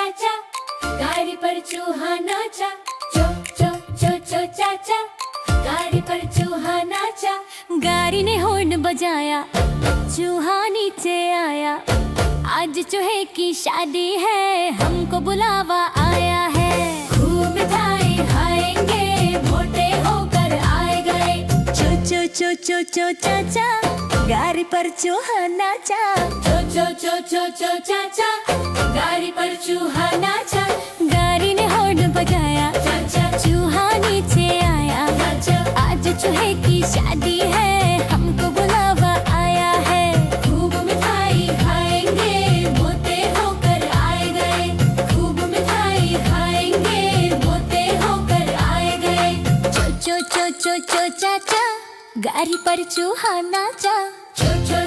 चाचा, गाड़ी पर चूहा नाचा। चो चो चो चो चाचा, गाड़ी पर चूहा नाचा। गाड़ी ने हॉर्न बजाया, चूहा नीचे आया। आज चूहे की शादी है, हमको बुलावा आया है। खूब मिठाई खाएंगे, मोटे होकर आए गए। चो चो चो चो चो चाचा, गाड़ी पर चूहा नाचा। चो चो चो चो चो चाचा, गाड़ी पर चूहा नाचा। गाड़ी ने हॉर्न बजाया, चाचा चूहा नीचे आया। चाचा, आज चूहे की शादी है, हमको बुलावा आया है। खूब मिठाई खाएंगे, मोटे होकर आए गए। खूब मिठाई खाएंगे, मोटे होकर आए गए। चो चो चो चो चो चाचा, गाड़ी पर चूहा नाचा। चो चो